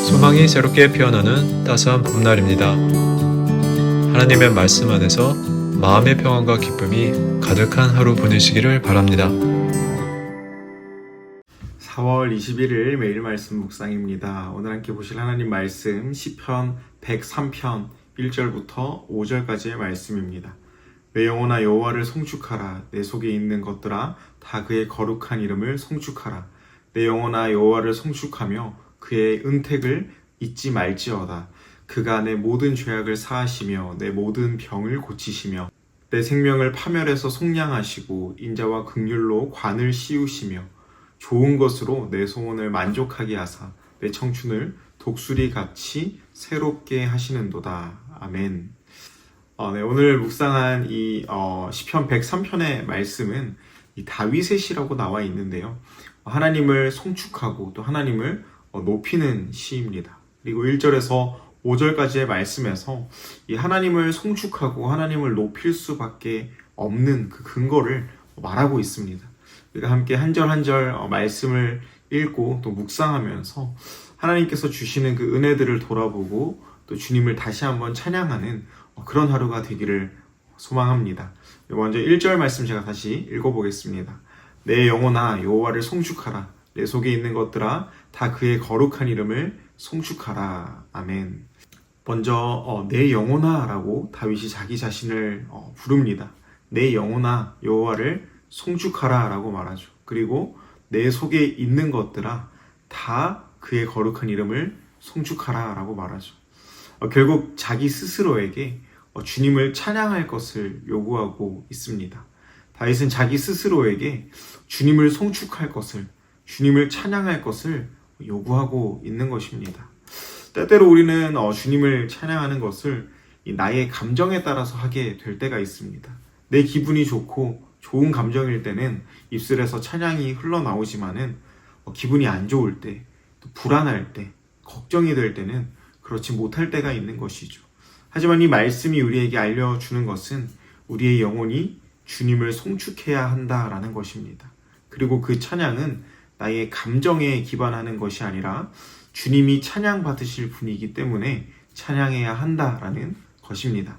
소망이 새롭게 피어나는 따스한 봄날입니다. 하나님의 말씀 안에서 마음의 평안과 기쁨이 가득한 하루 보내시기를 바랍니다. 4월 21일 매일 말씀 묵상입니다. 오늘 함께 보실 하나님 말씀 시편 103편 1절부터 5절까지의 말씀입니다. 내 영혼아 여호와를 송축하라. 내 속에 있는 것들아 다 그의 거룩한 이름을 송축하라. 내 영혼아 여호와를 송축하며 그의 은택을 잊지 말지어다. 그가 내 모든 죄악을 사하시며 내 모든 병을 고치시며 내 생명을 파멸해서 속량하시고 인자와 긍휼로 관을 씌우시며 좋은 것으로 내 소원을 만족하게 하사 내 청춘을 독수리같이 새롭게 하시는도다. 아멘. 오늘 묵상한 이 시편 103편의 말씀은 이 다윗의 시라고 나와 있는데요. 하나님을 송축하고 또 하나님을 높이는 시입니다. 그리고 1절에서 5절까지의 말씀에서 이 하나님을 송축하고 하나님을 높일 수밖에 없는 그 근거를 말하고 있습니다. 우리가 함께 한 절 한 절 말씀을 읽고 또 묵상하면서 하나님께서 주시는 그 은혜들을 돌아보고 또 주님을 다시 한번 찬양하는 그런 하루가 되기를 소망합니다. 먼저 1절 말씀 제가 다시 읽어보겠습니다. 내 영혼아 여호와를 송축하라. 내 속에 있는 것들아 다 그의 거룩한 이름을 송축하라. 아멘. 먼저 내 영혼아 라고 다윗이 자기 자신을 부릅니다. 내 영혼아 여호와를 송축하라 라고 말하죠. 그리고 내 속에 있는 것들아 다 그의 거룩한 이름을 송축하라 라고 말하죠. 결국 자기 스스로에게 주님을 찬양할 것을 요구하고 있습니다. 다윗은 자기 스스로에게 주님을 송축할 것을, 주님을 찬양할 것을 요구하고 있는 것입니다. 때때로 우리는 주님을 찬양하는 것을 나의 감정에 따라서 하게 될 때가 있습니다. 내 기분이 좋고 좋은 감정일 때는 입술에서 찬양이 흘러나오지만은 기분이 안 좋을 때, 또 불안할 때, 걱정이 될 때는 그렇지 못할 때가 있는 것이죠. 하지만 이 말씀이 우리에게 알려주는 것은 우리의 영혼이 주님을 송축해야 한다라는 것입니다. 그리고 그 찬양은 나의 감정에 기반하는 것이 아니라 주님이 찬양 받으실 분이기 때문에 찬양해야 한다라는 것입니다.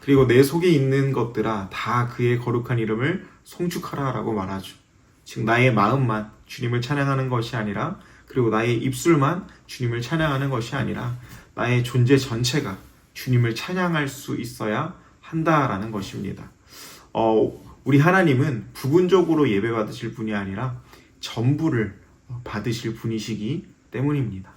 그리고 내 속에 있는 것들아 다 그의 거룩한 이름을 송축하라 라고 말하죠. 즉 나의 마음만 주님을 찬양하는 것이 아니라, 그리고 나의 입술만 주님을 찬양하는 것이 아니라 나의 존재 전체가 주님을 찬양할 수 있어야 한다라는 것입니다. 우리 하나님은 부분적으로 예배 받으실 분이 아니라 전부를 받으실 분이시기 때문입니다.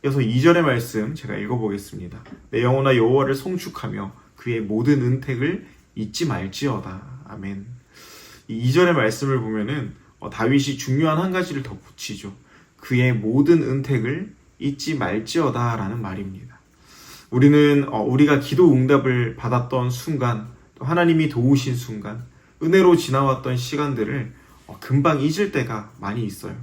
그래서 2절의 말씀 제가 읽어보겠습니다. 내 영혼아 여호와를 송축하며 그의 모든 은택을 잊지 말지어다. 아멘. 이 2절의 말씀을 보면은 다윗이 중요한 한 가지를 더 붙이죠. 그의 모든 은택을 잊지 말지어다 라는 말입니다. 우리는 우리가 기도 응답을 받았던 순간, 또 하나님이 도우신 순간, 은혜로 지나왔던 시간들을 금방 잊을 때가 많이 있어요.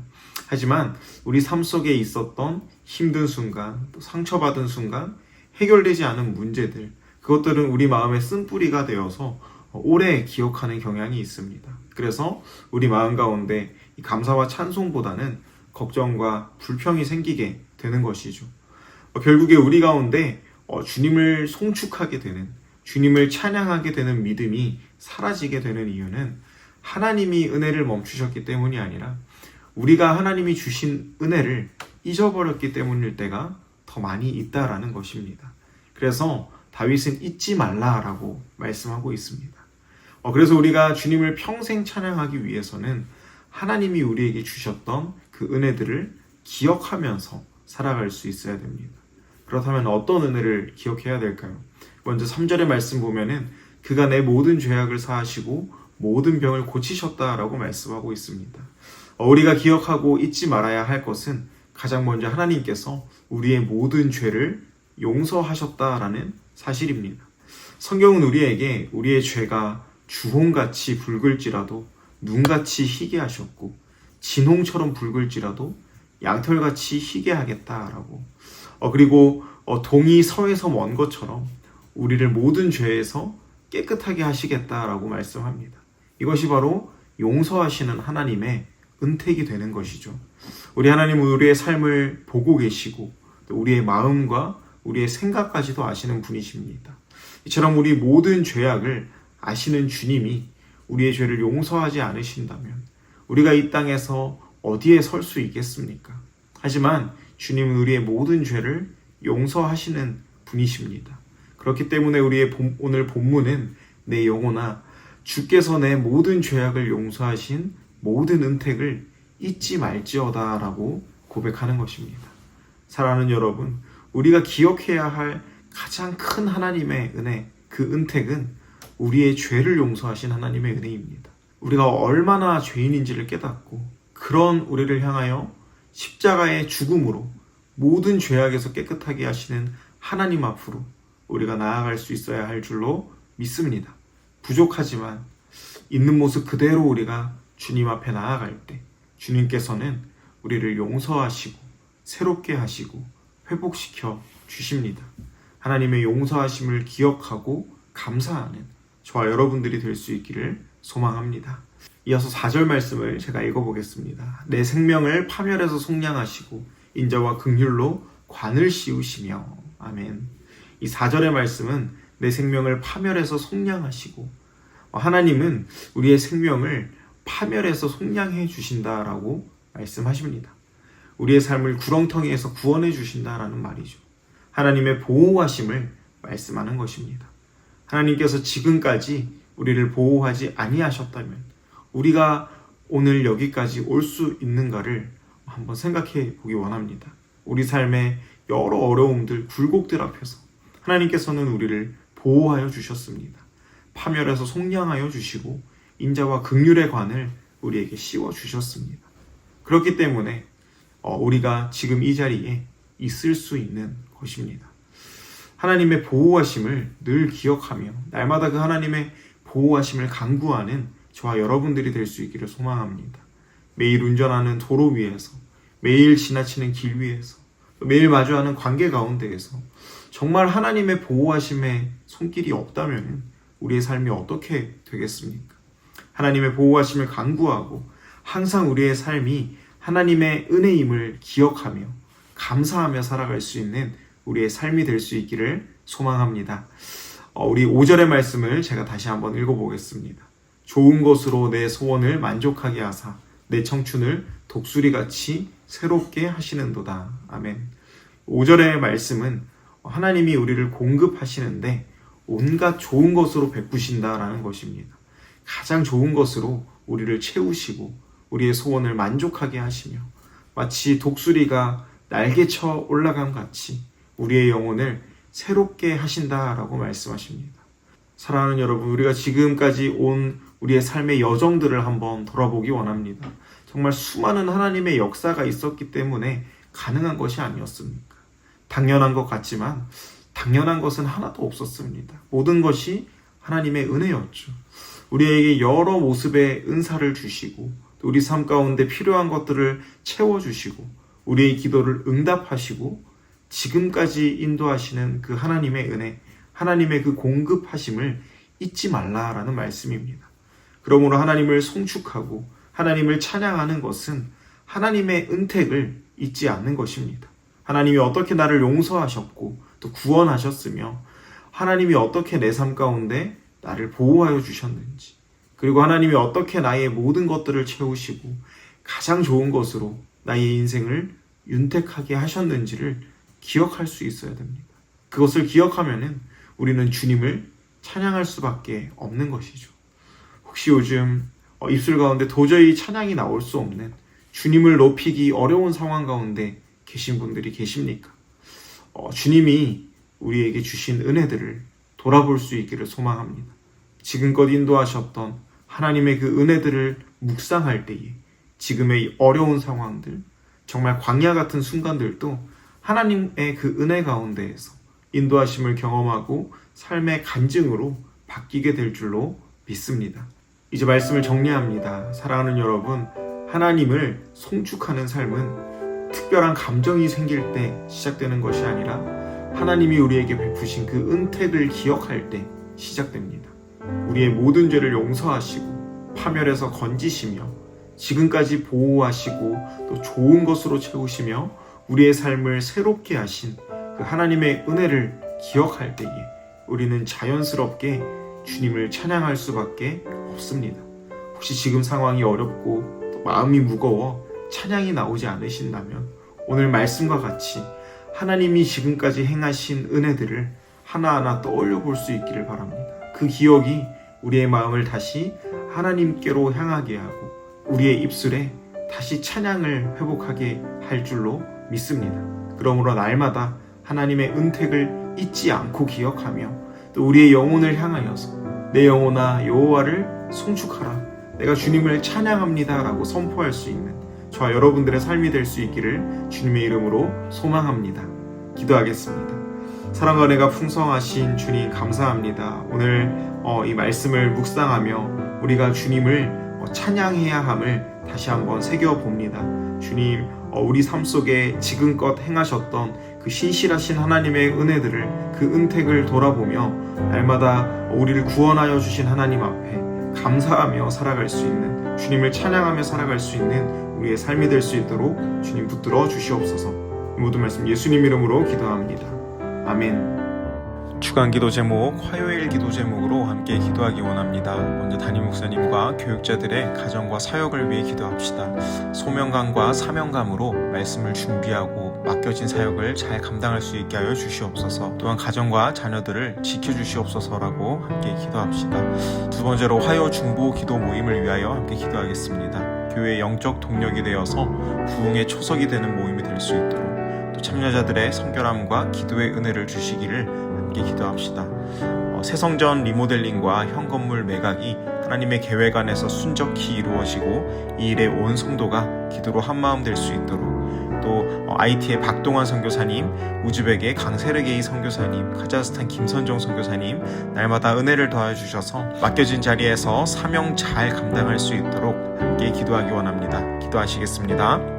하지만 우리 삶 속에 있었던 힘든 순간, 또 상처받은 순간, 해결되지 않은 문제들, 그것들은 우리 마음의 쓴뿌리가 되어서 오래 기억하는 경향이 있습니다. 그래서 우리 마음 가운데 감사와 찬송보다는 걱정과 불평이 생기게 되는 것이죠. 결국에 우리 가운데 주님을 송축하게 되는, 주님을 찬양하게 되는 믿음이 사라지게 되는 이유는 하나님이 은혜를 멈추셨기 때문이 아니라 우리가 하나님이 주신 은혜를 잊어버렸기 때문일 때가 더 많이 있다라는 것입니다. 그래서 다윗은 잊지 말라라고 말씀하고 있습니다. 그래서 우리가 주님을 평생 찬양하기 위해서는 하나님이 우리에게 주셨던 그 은혜들을 기억하면서 살아갈 수 있어야 됩니다. 그렇다면 어떤 은혜를 기억해야 될까요? 먼저 3절의 말씀 보면은 그가 내 모든 죄악을 사하시고 모든 병을 고치셨다라고 말씀하고 있습니다. 우리가 기억하고 잊지 말아야 할 것은 가장 먼저 하나님께서 우리의 모든 죄를 용서하셨다라는 사실입니다. 성경은 우리에게 우리의 죄가 주홍같이 붉을지라도 눈같이 희게 하셨고 진홍처럼 붉을지라도 양털같이 희게 하겠다라고, 그리고 동이 서에서 먼 것처럼 우리를 모든 죄에서 깨끗하게 하시겠다라고 말씀합니다. 이것이 바로 용서하시는 하나님의 은택이 되는 것이죠. 우리 하나님은 우리의 삶을 보고 계시고 또 또 우리의 마음과 우리의 생각까지도 아시는 분이십니다. 이처럼 우리 모든 죄악을 아시는 주님이 우리의 죄를 용서하지 않으신다면 우리가 이 땅에서 어디에 설 수 있겠습니까? 하지만 주님은 우리의 모든 죄를 용서하시는 분이십니다. 그렇기 때문에 우리의 오늘 본문은 내 영혼아 주께서 내 모든 죄악을 용서하신 모든 은택을 잊지 말지어다 라고 고백하는 것입니다. 사랑하는 여러분, 우리가 기억해야 할 가장 큰 하나님의 은혜, 그 은택은 우리의 죄를 용서하신 하나님의 은혜입니다. 우리가 얼마나 죄인인지를 깨닫고 그런 우리를 향하여 십자가의 죽음으로 모든 죄악에서 깨끗하게 하시는 하나님 앞으로 우리가 나아갈 수 있어야 할 줄로 믿습니다. 부족하지만 있는 모습 그대로 우리가 주님 앞에 나아갈 때 주님께서는 우리를 용서하시고 새롭게 하시고 회복시켜 주십니다. 하나님의 용서하심을 기억하고 감사하는 저와 여러분들이 될 수 있기를 소망합니다. 이어서 4절 말씀을 제가 읽어보겠습니다. 내 생명을 파멸해서 속량하시고 인자와 긍휼로 관을 씌우시며. 아멘. 이 4절의 말씀은 내 생명을 파멸해서 속량하시고, 하나님은 우리의 생명을 파멸해서 속량해 주신다라고 말씀하십니다. 우리의 삶을 구렁텅이에서 구원해 주신다라는 말이죠. 하나님의 보호하심을 말씀하는 것입니다. 하나님께서 지금까지 우리를 보호하지 아니하셨다면 우리가 오늘 여기까지 올 수 있는가를 한번 생각해 보기 원합니다. 우리 삶의 여러 어려움들, 굴곡들 앞에서 하나님께서는 우리를 보호하여 주셨습니다. 파멸해서 속량하여 주시고 인자와 긍휼의 관을 우리에게 씌워 주셨습니다. 그렇기 때문에 우리가 지금 이 자리에 있을 수 있는 것입니다. 하나님의 보호하심을 늘 기억하며 날마다 그 하나님의 보호하심을 간구하는 저와 여러분들이 될 수 있기를 소망합니다. 매일 운전하는 도로 위에서, 매일 지나치는 길 위에서, 매일 마주하는 관계 가운데에서 정말 하나님의 보호하심의 손길이 없다면 우리의 삶이 어떻게 되겠습니까? 하나님의 보호하심을 간구하고 항상 우리의 삶이 하나님의 은혜임을 기억하며 감사하며 살아갈 수 있는 우리의 삶이 될 수 있기를 소망합니다. 우리 5절의 말씀을 제가 다시 한번 읽어보겠습니다. 좋은 것으로 내 소원을 만족하게 하사 내 청춘을 독수리같이 새롭게 하시는도다. 아멘. 5절의 말씀은 하나님이 우리를 공급하시는데 온갖 좋은 것으로 베푸신다라는 것입니다. 가장 좋은 것으로 우리를 채우시고 우리의 소원을 만족하게 하시며 마치 독수리가 날개쳐 올라감 같이 우리의 영혼을 새롭게 하신다라고 말씀하십니다. 사랑하는 여러분, 우리가 지금까지 온 우리의 삶의 여정들을 한번 돌아보기 원합니다. 정말 수많은 하나님의 역사가 있었기 때문에 가능한 것이 아니었습니까? 당연한 것 같지만 당연한 것은 하나도 없었습니다. 모든 것이 하나님의 은혜였죠. 우리에게 여러 모습의 은사를 주시고 우리 삶 가운데 필요한 것들을 채워주시고 우리의 기도를 응답하시고 지금까지 인도하시는 그 하나님의 은혜, 하나님의 그 공급하심을 잊지 말라라는 말씀입니다. 그러므로 하나님을 송축하고 하나님을 찬양하는 것은 하나님의 은택을 잊지 않는 것입니다. 하나님이 어떻게 나를 용서하셨고 또 구원하셨으며 하나님이 어떻게 내 삶 가운데 나를 보호하여 주셨는지, 그리고 하나님이 어떻게 나의 모든 것들을 채우시고 가장 좋은 것으로 나의 인생을 윤택하게 하셨는지를 기억할 수 있어야 됩니다. 그것을 기억하면은 우리는 주님을 찬양할 수밖에 없는 것이죠. 혹시 요즘 입술 가운데 도저히 찬양이 나올 수 없는, 주님을 높이기 어려운 상황 가운데 계신 분들이 계십니까? 주님이 우리에게 주신 은혜들을 돌아볼 수 있기를 소망합니다. 지금껏 인도하셨던 하나님의 그 은혜들을 묵상할 때에 지금의 어려운 상황들, 정말 광야 같은 순간들도 하나님의 그 은혜 가운데에서 인도하심을 경험하고 삶의 간증으로 바뀌게 될 줄로 믿습니다. 이제 말씀을 정리합니다. 사랑하는 여러분, 하나님을 송축하는 삶은 특별한 감정이 생길 때 시작되는 것이 아니라 하나님이 우리에게 베푸신 그 은택을 기억할 때 시작됩니다. 우리의 모든 죄를 용서하시고 파멸해서 건지시며 지금까지 보호하시고 또 좋은 것으로 채우시며 우리의 삶을 새롭게 하신 그 하나님의 은혜를 기억할 때에 우리는 자연스럽게 주님을 찬양할 수밖에 없습니다. 혹시 지금 상황이 어렵고 또 마음이 무거워 찬양이 나오지 않으신다면 오늘 말씀과 같이 하나님이 지금까지 행하신 은혜들을 하나하나 떠올려 볼 수 있기를 바랍니다. 그 기억이 우리의 마음을 다시 하나님께로 향하게 하고 우리의 입술에 다시 찬양을 회복하게 할 줄로 믿습니다. 그러므로 날마다 하나님의 은택을 잊지 않고 기억하며 또 우리의 영혼을 향하여서 내 영혼아 여호와를 송축하라, 내가 주님을 찬양합니다 라고 선포할 수 있는 저와 여러분들의 삶이 될 수 있기를 주님의 이름으로 소망합니다. 기도하겠습니다. 사랑과 은혜가 풍성하신 주님 감사합니다. 오늘 이 말씀을 묵상하며 우리가 주님을 찬양해야 함을 다시 한번 새겨봅니다. 주님, 우리 삶 속에 지금껏 행하셨던 그 신실하신 하나님의 은혜들을, 그 은택을 돌아보며 날마다 우리를 구원하여 주신 하나님 앞에 감사하며 살아갈 수 있는, 주님을 찬양하며 살아갈 수 있는 우리의 삶이 될 수 있도록 주님 붙들어 주시옵소서. 모든 말씀 예수님 이름으로 기도합니다. 아멘. 주간 기도 제목, 화요일 기도 제목으로 함께 기도하기 원합니다. 먼저 담임 목사님과 교육자들의 가정과 사역을 위해 기도합시다. 소명감과 사명감으로 말씀을 준비하고 맡겨진 사역을 잘 감당할 수 있게 하여 주시옵소서. 또한 가정과 자녀들을 지켜주시옵소서라고 함께 기도합시다. 두 번째로 화요 중보 기도 모임을 위하여 함께 기도하겠습니다. 교회의 영적 동력이 되어서 부흥의 초석이 되는 모임이 될 수 있도록, 또 참여자들의 성결함과 기도의 은혜를 주시기를 함께 기도합시다. 새 성전 리모델링과 현 건물 매각이 하나님의 계획 안에서 순적히 이루어지고 이 일에 온 성도가 기도로 한마음 될 수 있도록, 또 IT의 박동환 선교사님, 우즈벡의 강세르게이 선교사님, 카자흐스탄 김선정 선교사님 날마다 은혜를 더해 주셔서 맡겨진 자리에서 사명 잘 감당할 수 있도록 함께 기도하기 원합니다. 기도하시겠습니다.